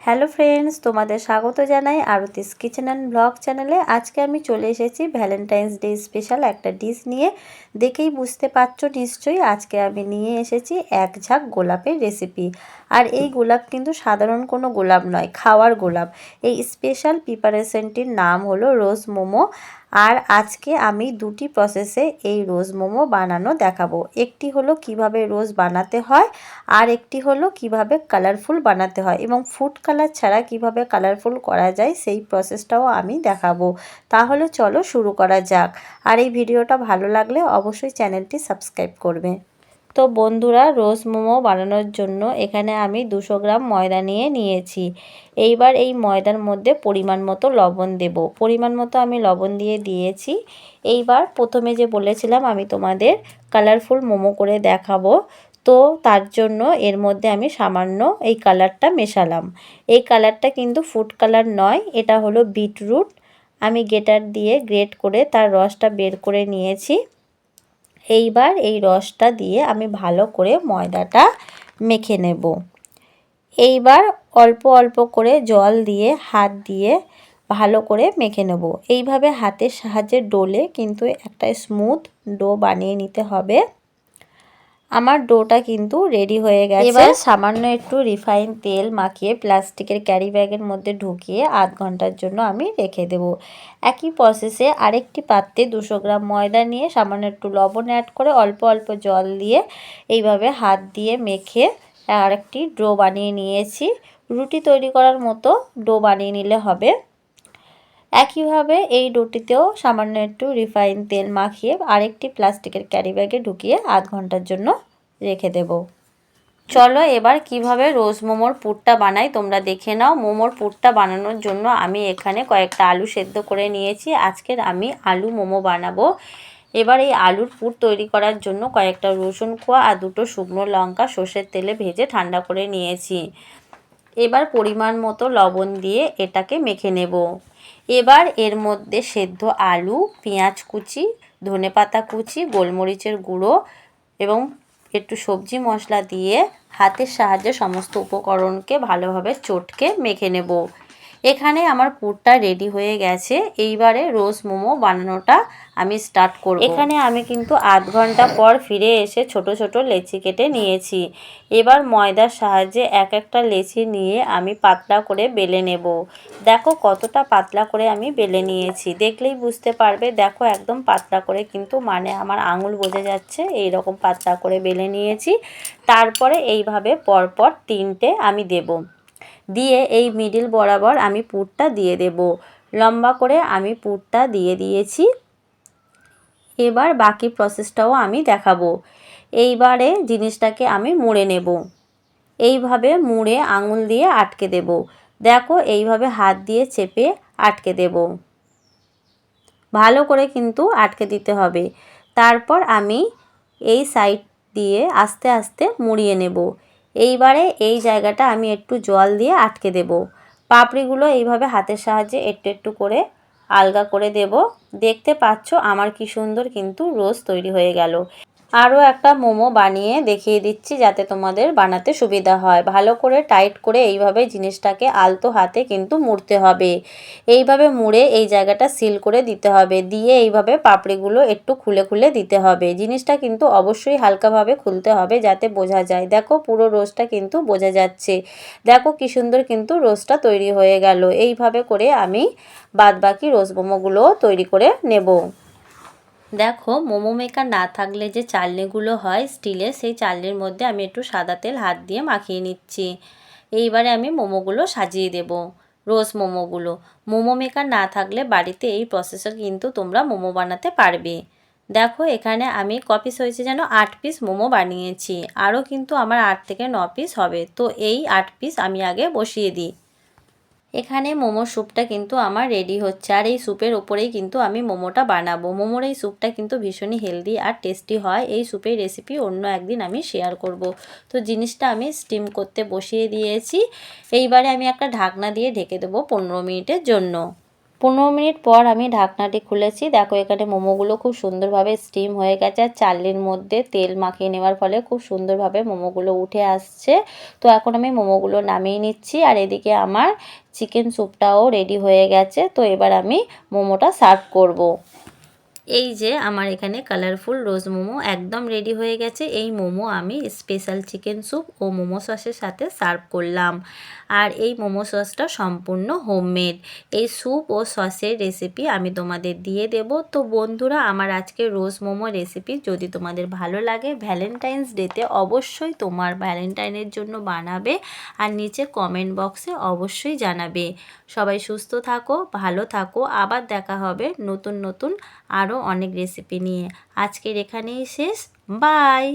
Hello friends, তোমাদের স্বাগত জানাই আরতিস কিচেন অ্যান্ড ব্লগ চ্যানেলে। আজকে আমি চলে এসেছি ভ্যালেন্টাইন্স ডে স্পেশাল একটা ডিশ নিয়ে। দেখেই বুঝতে পারছো নিশ্চয়ই আজকে আমি নিয়ে এসেছি এক ঝাঁক গোলাপের রেসিপি। আর এই গোলাপ কিন্তু সাধারণ কোনো গোলাপ নয়, খাওয়ার গোলাপ। এই স্পেশাল প্রিপারেশনটির নাম হলো রোজ মোমো। আর আজকে আমি দুটি প্রসেসে এই রোজ মোমো বানানো দেখাবো। একটি হলো কিভাবে রোজ বানাতে হয়, আর একটি হলো কিভাবে কালারফুল বানাতে হয় এবং ফুড কালার ছাড়া কিভাবে কালারফুল করা যায় সেই প্রসেসটাও আমি দেখাবো। তাহলে চলো শুরু করা যাক। আর এই ভিডিওটা ভালো লাগলে অবশ্যই চ্যানেলটি সাবস্ক্রাইব করবে। তো বন্ধুরা, রোজ মোমো বানানোর জন্য এখানে আমি 200 গ্রাম ময়দা নিয়েছি। এইবার এই ময়দার মধ্যে পরিমাণ মতো লবণ দেব। পরিমাণ মতো আমি লবণ দিয়েছি। এইবার প্রথমে যে বলেছিলাম আমি তোমাদের কালারফুল মোমো করে দেখাবো, তো তার জন্য এর মধ্যে আমি সামান্য এই কালারটা মেশালাম। এই কালারটা কিন্তু ফুড কালার নয়, এটা হলো বিটরুট। আমি গ্রেটার দিয়ে গ্রেট করে তার রসটা বের করে নিয়েছি। এইবার এই রসটা দিয়ে আমি ভালো করে ময়দাটা মেখে নেব। এইবার অল্প অল্প করে জল দিয়ে হাত দিয়ে ভালো করে মেখে নেব। এইভাবে হাতের সাহায্যে ডোলে কিন্তু একটা স্মুথ ডো বানিয়ে নিতে হবে। আমার ডোটা কিন্তু রেডি হয়ে গেছে। এবার সামান্য একটু রিফাইন তেল মাখিয়ে প্লাস্টিকের ক্যারি ব্যাগের মধ্যে ঢুকিয়ে আধ ঘন্টার জন্য আমি রেখে দেব। একই প্রসেসে আরেকটি পাত্রে 200 গ্রাম ময়দা নিয়ে সামান্য একটু লবণ অ্যাড করে অল্প অল্প জল দিয়ে এইভাবে হাত দিয়ে মেখে আরেকটি ডো বানিয়ে নিয়েছি। রুটি তৈরি করার মতো ডো বানিয়ে নিলে হবে। একইভাবে এই ডোটিতেও সামান্য একটু রিফাইন তেল মাখিয়ে আরেকটি প্লাস্টিকের ক্যারি ব্যাগে ঢুকিয়ে আধ ঘন্টার জন্য রেখে দেব। চলো এবার কিভাবে রোজ মোমোর পুরটা বানাই তোমরা দেখে নাও। মোমোর পুরটা বানানোর জন্য আমি এখানে কয়েকটা আলু সেদ্ধ করে নিয়েছি। আজকের আমি আলু মোমো বানাবো। এবার এই আলুর পুর তৈরি করার জন্য কয়েকটা রসুন কোয়া আর দুটো শুকনো লঙ্কা সর্ষের তেলে ভেজে ঠান্ডা করে নিয়েছি। এবার পরিমাণ মতো লবণ দিয়ে এটাকে মেখে নেব। এবার এর মধ্যে সেদ্ধ আলু, পেঁয়াজ কুচি, ধনেপাতা কুচি, গোলমরিচের গুঁড়ো এবং একটু সবজি মশলা দিয়ে হাতের সাহায্যে সমস্ত উপকরণকে ভালোভাবে চটকে মেখে নেব। এখানে আমার পুরটা রেডি হয়ে গেছে। এইবারে রোজ মোমো বানানোটা আমি স্টার্ট করব। এখানে আমি কিন্তু আধ ঘন্টা পর ফিরে এসে ছোট ছোট লেচি কেটে নিয়েছি। এবার ময়দার সাহায্যে এক একটা লেচি নিয়ে আমি পাতলা করে বেলে নেব। দেখো কতটা পাতলা করে আমি বেলে নিয়েছি, দেখলেই বুঝতে পারবে। দেখো একদম পাতলা করে, কিন্তু মানে আমার আঙুল বোঝা যাচ্ছে এই রকম পাতলা করে বেলে নিয়েছি। তারপরে এইভাবে পরপর তিনটে আমি দেব। দিয়ে এই মিডিল বরাবর আমি পুরটা দিয়ে দেব। লম্বা করে আমি পুরটা দিয়ে দিয়েছি। এবার বাকি প্রসেসটাও আমি দেখাবো। এইবারে জিনিসটাকে আমি মুড়ে নেব। এইভাবে মুড়ে আঙুল দিয়ে আটকে দেব। দেখো এইভাবে হাত দিয়ে চেপে আটকে দেব। ভালো করে কিন্তু আটকে দিতে হবে। তারপর আমি এই সাইড দিয়ে আস্তে আস্তে মুড়িয়ে নেব। এইবারে এই জায়গাটা আমি একটু জল দিয়ে আটকে দেব। পাপড়িগুলো এইভাবে হাতের সাহায্যে একটু একটু করে আলগা করে দেব। দেখতে পাচ্ছ আমার কি সুন্দর কিন্তু রোজ তৈরি হয়ে গেল। আরও একটা মোমো বানিয়ে দেখিয়ে দিচ্ছি যাতে তোমাদের বানাতে সুবিধা হয়। ভালো করে টাইট করে এইভাবে জিনিসটাকে আলতো হাতে কিন্তু মুড়তে হবে। এইভাবে মুড়ে এই জায়গাটা সিল করে দিতে হবে। দিয়ে এইভাবে পাপড়িগুলো একটু খুলে খুলে দিতে হবে। জিনিসটা কিন্তু অবশ্যই হালকাভাবে খুলতে হবে যাতে বোঝা যায়। দেখো পুরো রোজটা কিন্তু বোঝা যাচ্ছে। দেখো কি সুন্দর কিন্তু রোজটা তৈরি হয়ে গেল। এইভাবে করে আমি বাদবাকি রোজ মোমোগুলো তৈরি করে নেব। দেখো মোমো মেকার না থাকলে যে চালনিগুলো হয় স্টিলের, সেই চালনির মধ্যে আমি একটু সাদা তেল হাত দিয়ে মাখিয়ে নিচ্ছি। এইবারে আমি মোমোগুলো সাজিয়ে দেব। রোজ মোমোগুলো মোমো মেকার না থাকলে বাড়িতে এই প্রসেসে কিন্তু তোমরা মোমো বানাতে পারবে। দেখো এখানে আমি ক পিস হয়েছে যেন 8 পিস মোমো বানিয়েছি। আরও কিন্তু আমার 8 থেকে 9 পিস হবে। তো এই 8 পিস আমি আগে বসিয়ে দিই। এখানে মোমোর স্যুপটা কিন্তু আমার রেডি হচ্ছে। আর এই স্যুপের ওপরেই কিন্তু আমি মোমোটা বানাবো। মোমোর এই স্যুপটা কিন্তু ভীষণই হেলদি আর টেস্টি হয়। এই স্যুপের রেসিপি অন্য একদিন আমি শেয়ার করব। তো জিনিসটা আমি স্টিম করতে বসিয়ে দিয়েছি। এইবারে আমি একটা ঢাকনা দিয়ে ঢেকে দেবো 15 মিনিটের জন্য। 15 মিনিট পর আমি ঢাকনাটি খুলেছি। দেখো এখানে মোমোগুলো খুব সুন্দরভাবে স্টিম হয়ে গেছে, আর চালনির মধ্যে তেল মাখিয়ে নেওয়ার ফলে খুব সুন্দরভাবে মোমোগুলো উঠে আসছে। তো এখন আমি মোমোগুলো নামিয়ে নিচ্ছি, আর এদিকে আমার চিকেন স্যুপটাও রেডি হয়ে গেছে। তো এবার আমি মোমোটা সার্ভ করব। এই যে আমার এখানে কালারফুল রোজ মোমো একদম রেডি হয়ে গেছে। এই মোমো আমি স্পেশাল চিকেন স্যুপ ও মোমো সসের সাথে সার্ভ করলাম। আর এই মোমো সসটা সম্পূর্ণ হোমমেড। এই স্যুপ ও সসের রেসিপি আমি তোমাদের দিয়ে দেব। তো বন্ধুরা, আমার আজকে রোজ মোমো রেসিপি যদি তোমাদের ভালো লাগে, ভ্যালেন্টাইন্স ডেতে অবশ্যই তোমার ভ্যালেন্টাইনের জন্য বানাবে, আর নিচে কমেন্ট বক্সে অবশ্যই জানাবে। সবাই সুস্থ থাকো, ভালো থাকো, আবার দেখা হবে নতুন নতুন আরও অনেক রেসিপি নিয়ে। আজকের এখানেই শেষ। বাই।